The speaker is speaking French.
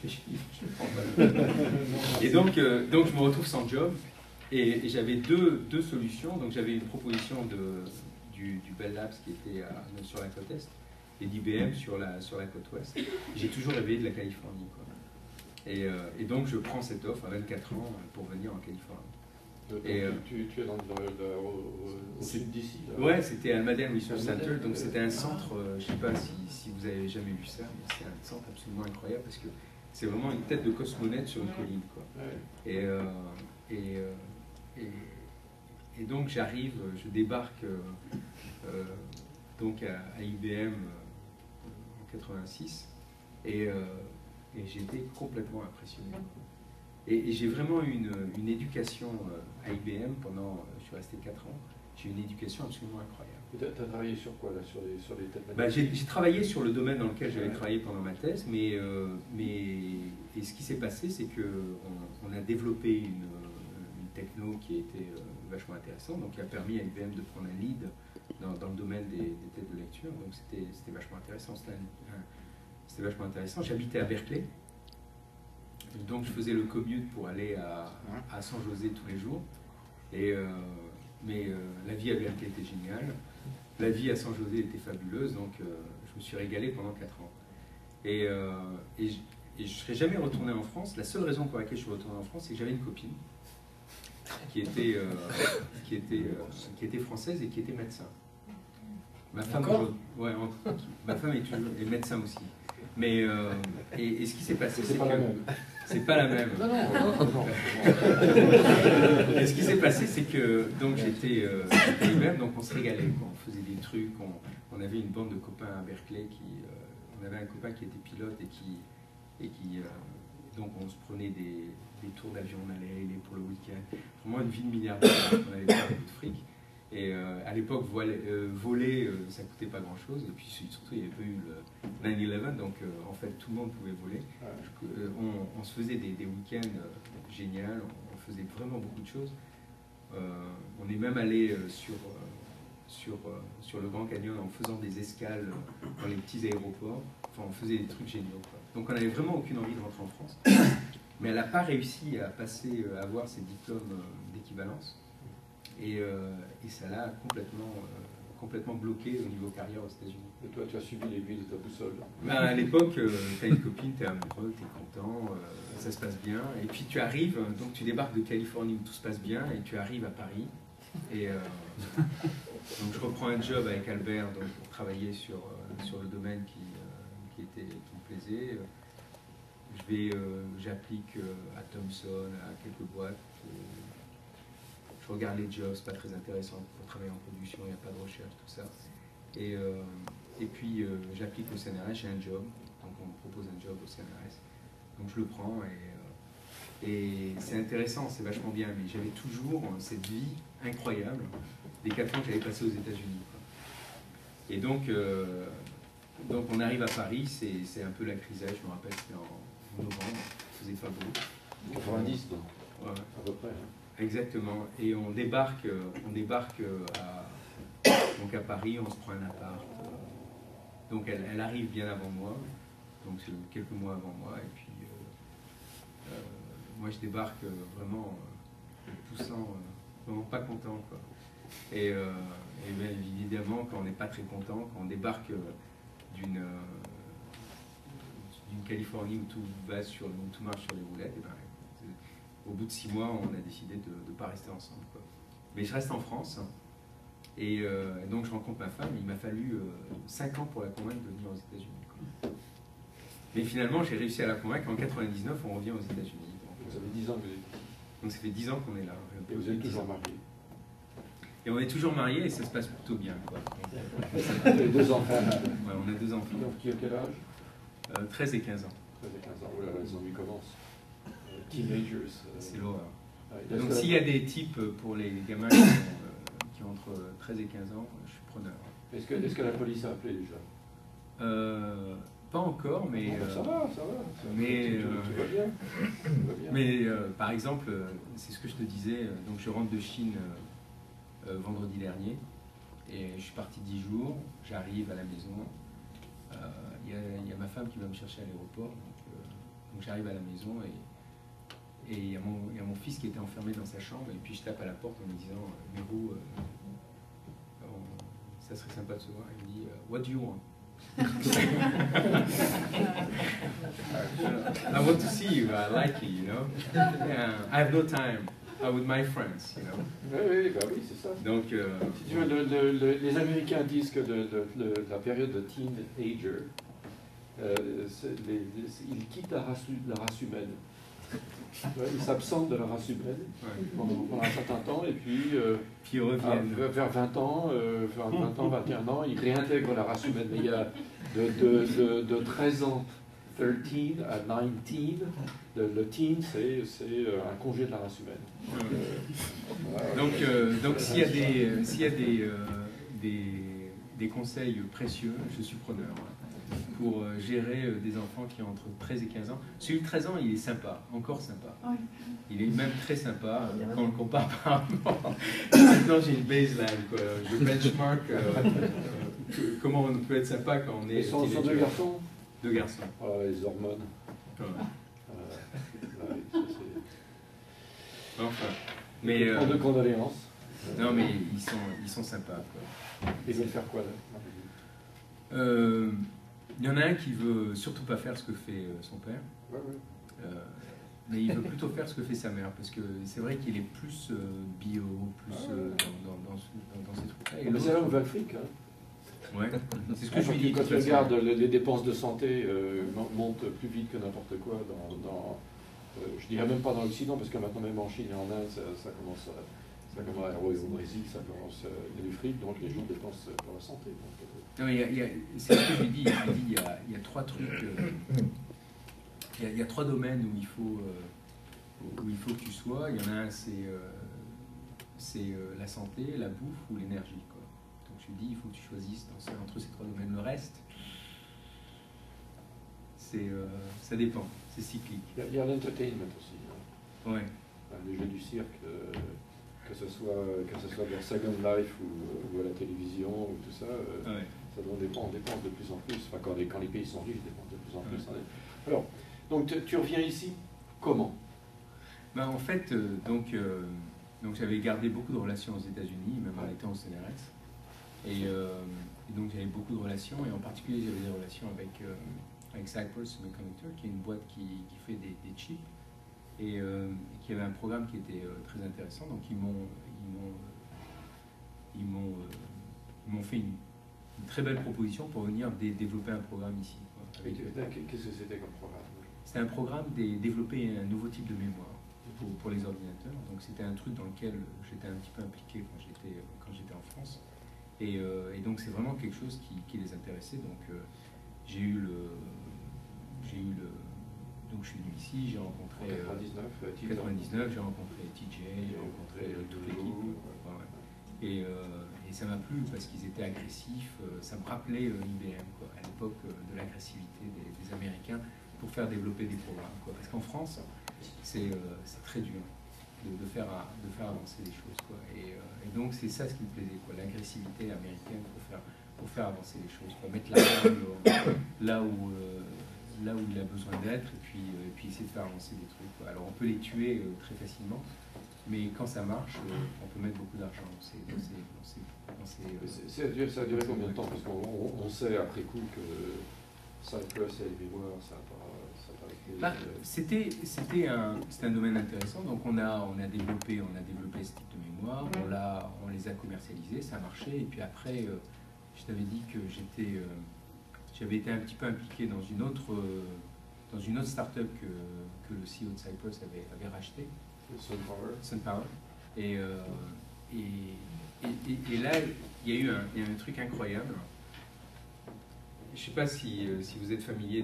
fais chier, je prends pas. Et donc je me retrouve sans job. Et j'avais deux solutions. Donc j'avais une proposition du Bell Labs qui était sur la côte est et d'IBM sur la côte ouest. J'ai toujours rêvé de la Californie, quoi. Et donc je prends cette offre à 24 ans pour venir en Californie. Tu es au sud d'ici? Ouais, c'était Almaden Research Center, donc c'était un centre, je ne sais pas si vous avez jamais vu ça, mais c'est un centre absolument incroyable parce que c'est vraiment une tête de cosmonaute sur une colline, quoi. Et donc j'arrive, je débarque donc à IBM en 86 et j'ai été complètement impressionné. Et j'ai vraiment eu une éducation à IBM pendant, je suis resté 4 ans, j'ai eu une éducation absolument incroyable. Tu as travaillé sur quoi là, sur les thèmes? J'ai travaillé sur le domaine dans lequel j'avais travaillé pendant ma thèse, et ce qui s'est passé, c'est qu'on a développé une techno qui a été vachement intéressante, donc qui a permis à IBM de prendre un lead dans le domaine des têtes de lecture, donc c'était vachement intéressant. C'était vachement intéressant. J'habitais à Berkeley, donc je faisais le commute pour aller à San José tous les jours, mais la vie à Berkeley était géniale, la vie à San José était fabuleuse, donc je me suis régalé pendant 4 ans. Et je ne serais jamais retourné en France. La seule raison pour laquelle je suis retourné en France, c'est que j'avais une copine qui était française et qui était médecin. Ma femme est médecin aussi. Mais et ce qui s'est passé, c'est que c'est pas la même. Non. Et ce qui s'est passé, c'est que donc j'étais IBM, donc on se régalait, quoi. On faisait des trucs, on avait une bande de copains à Berkeley on avait un copain qui était pilote et qui donc on se prenait des tours d'avion, on allait pour le week-end. Vraiment une vie de milliardaire, on avait pas beaucoup de fric. Et à l'époque, voler, ça coûtait pas grand-chose. Et puis surtout, il n'y avait pas eu le 9/11, donc en fait, tout le monde pouvait voler. On se faisait des week-ends géniaux, on faisait vraiment beaucoup de choses. On est même allé sur le Grand Canyon en faisant des escales dans les petits aéroports. Enfin, on faisait des trucs géniaux, quoi. Donc on n'avait vraiment aucune envie de rentrer en France. Mais elle n'a pas réussi à avoir ses diplômes d'équivalence. Et ça l'a complètement bloqué au niveau carrière aux États-Unis. Et toi, tu as suivi l'aiguille de ta boussole? À l'époque, tu as une copine, tu es amoureux, tu es content, ça se passe bien. Et puis tu arrives, donc tu débarques de Californie où tout se passe bien, et tu arrives à Paris. Et donc je reprends un job avec Albert donc, pour travailler sur le domaine qui me plaisait. J'applique à Thomson, à quelques boîtes. Je regarde les jobs, c'est pas très intéressant pour travailler en production, il n'y a pas de recherche, tout ça. Et puis j'applique au CNRS, j'ai un job, donc on me propose un job au CNRS. Donc je le prends et c'est intéressant, c'est vachement bien, mais j'avais toujours cette vie incroyable des 4 ans que j'avais passé aux États-Unis. Et donc on arrive à Paris, c'est un peu la crisette, je me rappelle, c'était en novembre, il faisait pas beau. 90 donc, ouais. À peu près. Hein. Exactement, et on débarque donc à Paris, on se prend un appart. Donc elle arrive bien avant moi, donc c'est quelques mois avant moi, et puis moi je débarque vraiment poussant, vraiment pas content, quoi. Et bien évidemment, quand on n'est pas très content, quand on débarque d'une Californie où tout marche sur les roulettes, et ben, au bout de 6 mois, on a décidé de ne pas rester ensemble, quoi. Mais je reste en France, et donc je rencontre ma femme. Il m'a fallu 5 ans pour la convaincre de venir aux États-Unis, quoi. Mais finalement, j'ai réussi à la convaincre. En 99, on revient aux États-Unis. Vous avez 10 ans que vous êtes ici. Donc ça fait 10 ans qu'on est là. Et vous êtes toujours mariés. Et on est toujours mariés et ça se passe plutôt bien, quoi. Vous avez 2 enfants. Ouais, on a 2 enfants. Qui ont quel âge? 13 et 15 ans. 13 et 15 ans. Oh là là, les ennuis commencent. Teenagers. C'est l'horreur. Ouais, donc s'il y a des types pour les gamins qui ont entre 13 et 15 ans, je suis preneur. Est-ce que la police a appelé déjà? Pas encore, mais... ça va. Mais, tout va bien. Mais par exemple, c'est ce que je te disais, donc je rentre de Chine vendredi dernier, et je suis parti 10 jours, j'arrive à la maison, il y a ma femme qui va me chercher à l'aéroport, donc Donc j'arrive à la maison et il y a mon fils qui était enfermé dans sa chambre, et puis je tape à la porte en me disant Mérou, ça serait sympa de se voir. Il me dit What do you want? I want to see you, I like you, you know. I have no time. With my friends, you know. Oui, bah oui, c'est ça. Donc, si tu veux, les Américains disent que la période de teenager, ils quittent la race humaine. Ouais, ils s'absentent de la race humaine pendant un certain temps, et puis ils reviennent. Vers 20 ans, 21 ans, ils réintègrent la race humaine. Mais il y a de 13 ans, 13 à 19, le teen, c'est un congé de la race humaine. Donc s'il y a des conseils précieux, je suis preneur pour gérer des enfants qui ont entre 13 et 15 ans. Celui de 13 ans, il est sympa, encore sympa. Il est même très sympa quand on le compare par rapport. Maintenant, j'ai une baseline, quoi. Je benchmark comment on peut être sympa quand on est. Ils sont deux garçons? Deux garçons. Oh, les hormones. Enfin. Mais, de condoléances. Non, mais ils sont sympas, quoi. Ils veulent faire quoi, là? Il y en a un qui veut surtout pas faire ce que fait son père. Mais il veut plutôt faire ce que fait sa mère, parce que c'est vrai qu'il est plus bio, plus dans ces trucs-là. Mais c'est là où va le fric, hein. Ouais, c'est ce que je lui dis. Quand tu regardes les dépenses de santé montent plus vite que n'importe quoi je dirais même pas dans l'Occident, parce que maintenant même en Chine et en Inde, ça commence à au Brésil, ça commence il y a du fric, donc les gens dépensent pour la santé. Non, mais c'est ce que je lui dis. Il y a trois trucs. Il y a trois domaines où il faut que tu sois. Il y en a un, c'est la santé, la bouffe ou l'énergie, quoi. Donc je lui dis, il faut que tu choisisses entre ces trois domaines. Le reste, ça dépend, c'est cyclique. Il y a l'entertainment aussi. Hein. Ouais. Les jeux du cirque, que ce soit dans Second Life ou à la télévision ou tout ça, ça on dépense de plus en plus. Enfin, quand les pays sont riches, ils dépensent de plus en plus. Ouais. Alors, donc tu reviens ici, comment? Ben, en fait, donc j'avais gardé beaucoup de relations aux États-Unis, même en étant au CNRS. Et donc j'avais beaucoup de relations, et en particulier j'avais des relations avec Cypress Semiconductor, qui est une boîte qui fait des chips, et qui avait un programme qui était très intéressant. Donc ils m'ont fait une très belle proposition pour venir développer un programme ici. Qu'est-ce que c'était comme programme? C'était un programme de développer un nouveau type de mémoire pour les ordinateurs. Donc c'était un truc dans lequel j'étais un petit peu impliqué quand j'étais en France. Et donc c'est vraiment quelque chose qui les intéressait. Donc donc je suis venu ici, j'ai rencontré 99, j'ai rencontré TJ, j'ai rencontré toute l'équipe. Et ça m'a plu parce qu'ils étaient agressifs. Ça me rappelait IBM, quoi, à l'époque de l'agressivité des Américains pour faire développer des programmes, quoi. Parce qu'en France, c'est très dur de faire avancer les choses, quoi. Et donc c'est ça ce qui me plaisait, quoi, l'agressivité américaine pour faire avancer les choses, quoi. Mettre la main là où il a besoin d'être, et puis essayer de faire avancer des trucs, quoi. Alors on peut les tuer très facilement, mais quand ça marche, on peut mettre beaucoup d'argent. Ça a duré combien de temps? Parce qu'on sait après coup que Cypress et les mémoires, ça n'a pas été... C'était un domaine intéressant. Donc on a développé ce type de mémoire, on les a commercialisés, ça a marché. Et puis après, je t'avais dit que j'avais été un petit peu impliqué dans une autre start-up que le CEO de Cypress avait racheté. SunPower. Et là, il y a eu un truc incroyable. Je ne sais pas si vous êtes familier